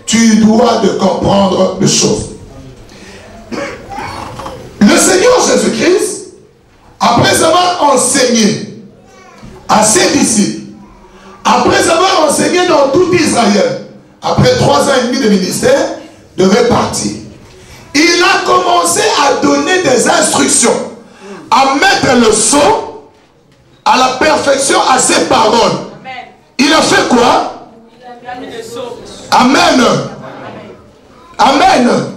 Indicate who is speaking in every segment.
Speaker 1: tu dois de comprendre les choses. Le Seigneur Jésus-Christ, après avoir enseigné à ses disciples, après avoir enseigné dans tout Israël, après 3 ans et demi de ministère, devait partir. Il a commencé à donner des instructions, à mettre le son à la perfection à ses paroles. Amen. Il a fait quoi? Il a mis le son. Amen. Amen. Amen.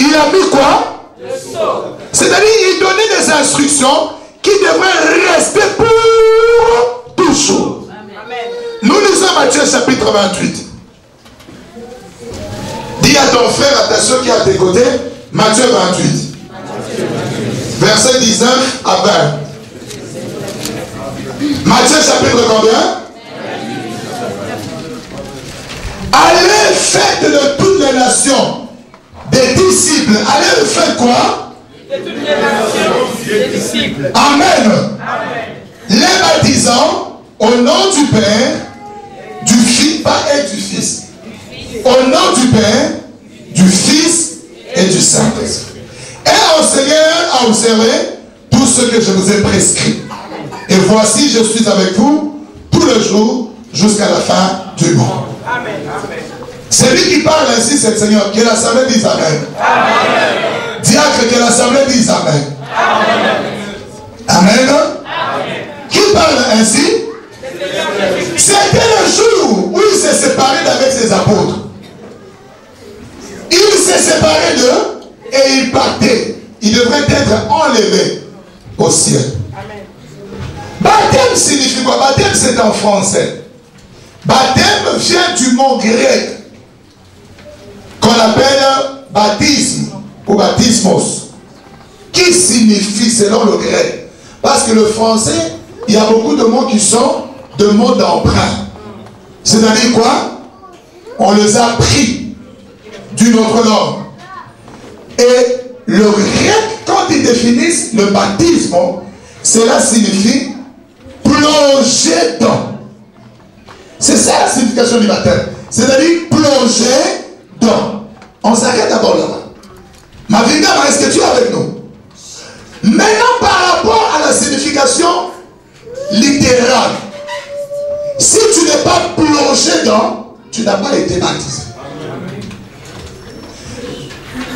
Speaker 1: Il a mis quoi? Le son. C'est-à-dire il donnait des instructions qui devraient rester pour toujours. Amen. Nous lisons Matthieu chapitre 28. Dis à ton frère, à ta soeur qui est à tes côtés, Matthieu 28. Verset 19 à 20. Matthieu chapitre combien? Allez, faites de toutes les nations des disciples. Allez, faites quoi? De toutes les nations des disciples. Amen. Amen. Les baptisant au nom du Père, du Fils, pas et du Fils. Au nom du Père, du Fils et du Saint-Esprit. Et enseignez à observer tout ce que je vous ai prescrit. Et voici, je suis avec vous tous les jours jusqu'à la fin du monde. Amen. C'est lui qui parle ainsi, c'est le Seigneur. Que l'Assemblée dise Amen. Amen. Diacre, que l'Assemblée dise Amen. Amen. Amen. Amen. Qui parle ainsi? C'était le jour où il s'est séparé d'avec ses apôtres. Il s'est séparé d'eux et il partait. Il devrait être enlevé au ciel. Amen. Baptême signifie quoi? Baptême c'est en français. Baptême vient du mot grec qu'on appelle baptisme ou baptismos, qui signifie selon le grec. Parce que le français, il y a beaucoup de mots qui sont de mots d'emprunt. C'est-à-dire quoi? On les a pris d'une autre langue. Et le grec, quand ils définissent le baptisme, cela signifie plonger dans. C'est ça la signification du baptême. C'est-à-dire plonger dans. On s'arrête d'abord là-bas. Ma vie, est-ce que tu es avec nous? Maintenant, par rapport à la signification littérale, si tu n'es pas plongé dans, tu n'as pas été baptisé.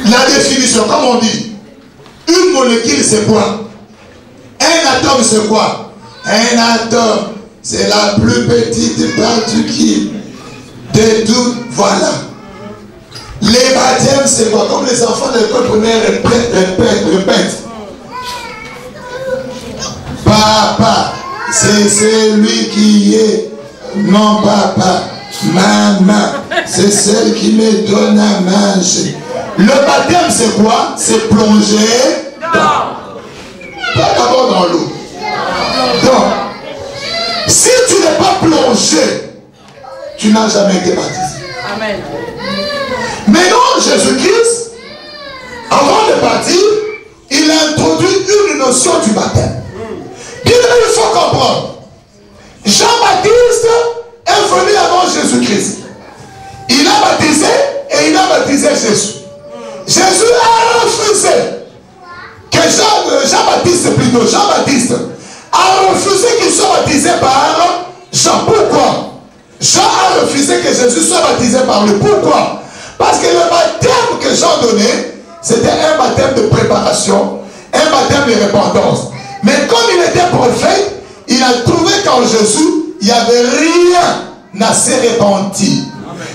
Speaker 1: La définition, comme on dit, une molécule c'est quoi? Un atome c'est quoi? Un atome, c'est la plus petite particule de tout. Voilà. Les baptêmes c'est quoi? Comme les enfants de l'école primaire répètent. Papa, c'est celui qui est. Non, papa. Maman, c'est celle qui me donne à manger. Le baptême c'est quoi? C'est plonger dans. Pas d'abord dans l'eau. Donc, si tu n'es pas plongé, tu n'as jamais été baptisé. Amen. Maintenant, Jésus-Christ, avant de partir, il a introduit une notion du baptême. Bien, il faut comprendre. Jean-Baptiste est venu avant Jésus-Christ. Il a baptisé et il a baptisé Jésus. Jésus a refusé que Jean-Baptiste a refusé qu'il soit baptisé par Jean. Pourquoi? Jean a refusé que Jésus soit baptisé par lui. Pourquoi? Parce que le baptême que Jean donnait, c'était un baptême de préparation, un baptême de repentance. Mais comme il était prophète, il a trouvé qu'en Jésus, il n'y avait rien à se repentir.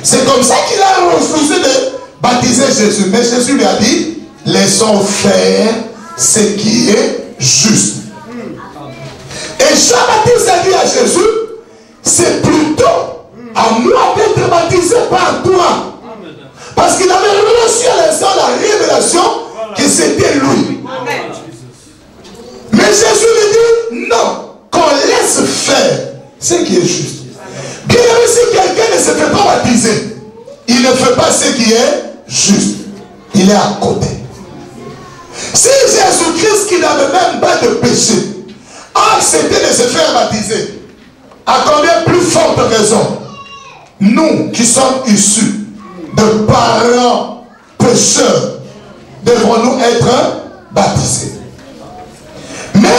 Speaker 1: C'est comme ça qu'il a refusé de baptiser Jésus. Mais Jésus lui a dit, laissons faire ce qui est juste. Et Jean-Baptiste a dit à Jésus, c'est plutôt à moi d'être baptisé par toi. Parce qu'il avait reçu à l'instant la révélation que c'était lui. Mais Jésus lui dit, non, qu'on laisse faire ce qui est juste. Bien aimé, si quelqu'un ne se fait pas baptiser, il ne fait pas ce qui est juste. Il est à côté. Si Jésus-Christ, qui n'avait même pas de péché, a accepté de se faire baptiser, à combien plus forte raison, nous qui sommes issus de parents pécheurs devrons-nous être baptisés? Mais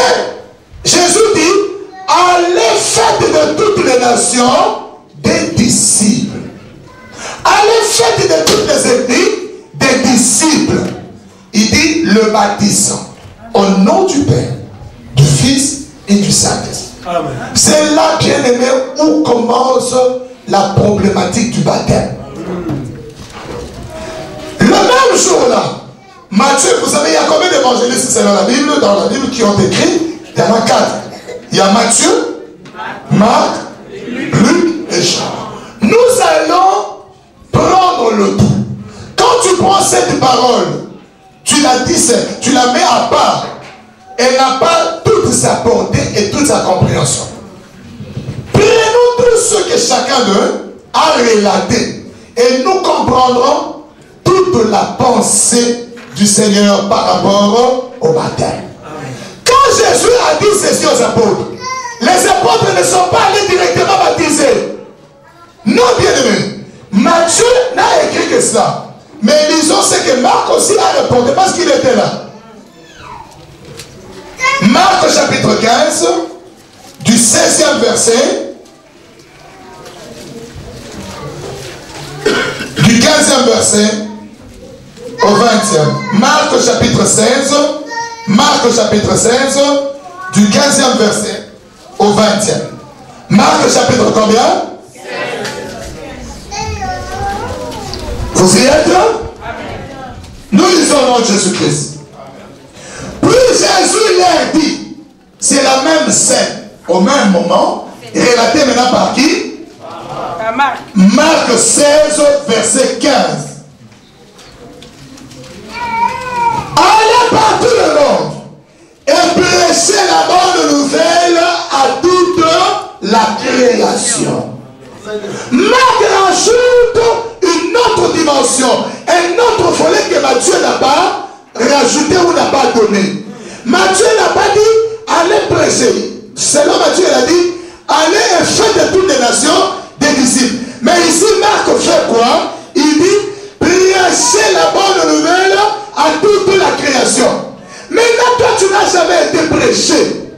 Speaker 1: Jésus dit, allez faites de toutes les nations des disciples. Allez faites de toutes les ethnies des disciples. Il dit le baptisant au nom du Père, du Fils et du Saint-Esprit. C'est là, bien aimé, où commence la problématique du baptême. Le même jour-là, Matthieu, vous savez, il y a combien d'évangélistes selon la Bible, dans la Bible, qui ont écrit? Il y en a 4. Il y a Matthieu, Marc, Luc et Jean. Nous allons prendre le tout. Quand tu prends cette parole, tu la dissèques, tu la mets à part. Elle n'a pas toute sa portée et toute sa compréhension. Prenons tout ce que chacun d'eux a relaté et nous comprendrons toute la pensée du Seigneur par rapport au baptême. Quand Jésus a dit ceci aux apôtres, les apôtres ne sont pas allés directement baptiser. Non, bien aimé. Matthieu n'a écrit que cela. Mais lisons ce que Marc aussi a répondu parce qu'il était là. Marc chapitre 15, du 16e verset, du 15e verset au 20e. Marc chapitre 16, du 15e verset au 20e. Marc chapitre combien? Vous y êtes là? Nous lisons au nom de Jésus-Christ. Puis Jésus leur dit, c'est la même scène, au même moment, relatée maintenant par qui? Marc 16, verset 15. Allez partout le monde et prêchez la bonne nouvelle à toute la création. Marc rajoute une autre dimension, un autre volet que Matthieu n'a pas rajouté ou n'a pas donné. Matthieu n'a pas dit allez prêcher. Selon Matthieu, il a dit allez et faites de toutes les nations des disciples. Mais ici, Marc fait quoi? Il dit prêchez la bonne nouvelle à toute la création. Maintenant, toi, tu n'as jamais été prêché.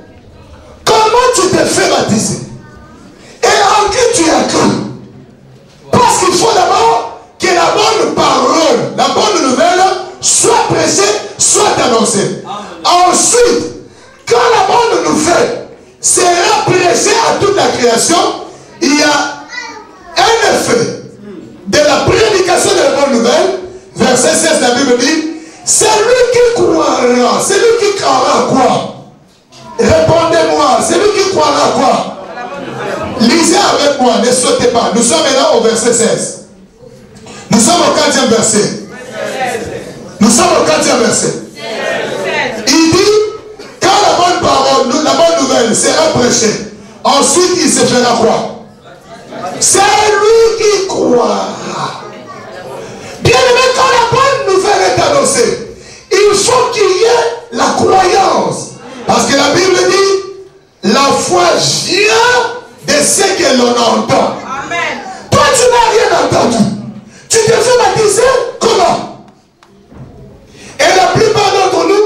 Speaker 1: Comment tu te fais baptiser? Et en qui tu as cru? Parce qu'il faut d'abord que la bonne parole, la bonne nouvelle, soit prêchée, soit annoncée. Ensuite, quand la bonne nouvelle sera prêchée à toute la création, il y a un effet de la prédication de la bonne nouvelle. Verset 16, la Bible dit, c'est lui qui croira. C'est lui qui croira quoi? Répondez-moi, c'est lui qui croira quoi? Lisez avec moi, ne sautez pas. Nous sommes maintenant au verset 16. Nous sommes au 4e verset. Nous sommes au 4e verset. Il dit, quand la bonne parole, la bonne nouvelle sera prêchée, ensuite il se fera quoi? C'est lui qui croira. Bien aimé, quand la bonne nouvelle est annoncée, il faut qu'il y ait la croyance. Parce que la Bible dit, la foi vient de ce que l'on entend. Amen. Toi, tu n'as rien entendu. Tu te fais baptiser comment? Et la plupart d'entre nous,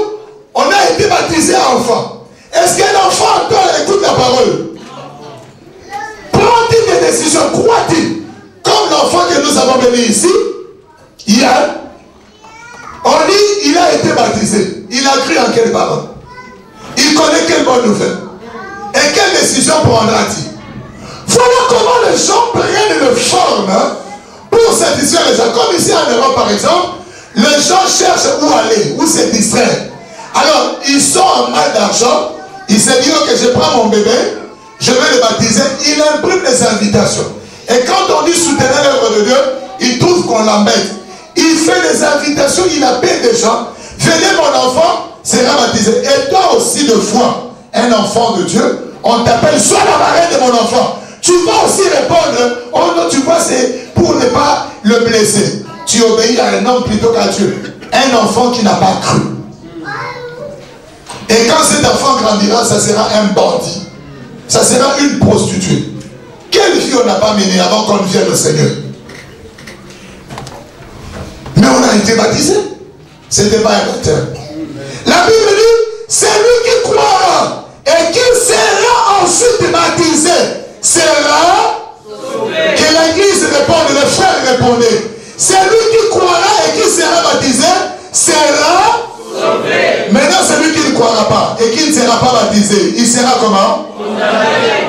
Speaker 1: on a été baptisés enfants. Est-ce qu'un enfant encore écoute la parole? Prend-il des décisions? Croit-il? Comme l'enfant que nous avons béni ici, hier, on dit il a été baptisé. Il a cru en quelle parole? Il connaît quelle bonne nouvelle? Et quelle décision prendra-t-il? Voilà comment les gens prennent une forme pour satisfaire les gens. Comme ici en Europe par exemple, les gens cherchent où aller, où se distraire. Alors, ils sont en mal d'argent, ils se disent que je prends mon bébé, je vais le baptiser, il imprime des invitations. Et quand on dit soutenir l'œuvre de Dieu, il trouve qu'on l'embête. Il fait des invitations, il appelle des gens, venez mon enfant, sera baptisé. Et toi aussi de foi, un enfant de Dieu, on t'appelle, sois la marraine de mon enfant. Tu vas aussi répondre, oh non, tu vois, c'est pour ne pas le blesser. Tu obéis à un homme plutôt qu'à Dieu. Un enfant qui n'a pas cru. Et quand cet enfant grandira, ça sera un bandit. Ça sera une prostituée. Quelle vie on n'a pas menée avant qu'on vienne au Seigneur? été baptisé. Ce n'était pas un baptême. La Bible dit, celui qui croira et qui sera ensuite baptisé sera sauvé. Que l'Église réponde, les frères répondaient. Celui qui croira et qui sera baptisé sera sauvé. Maintenant, celui qui ne croira pas et qui ne sera pas baptisé, il sera comment? Condamné.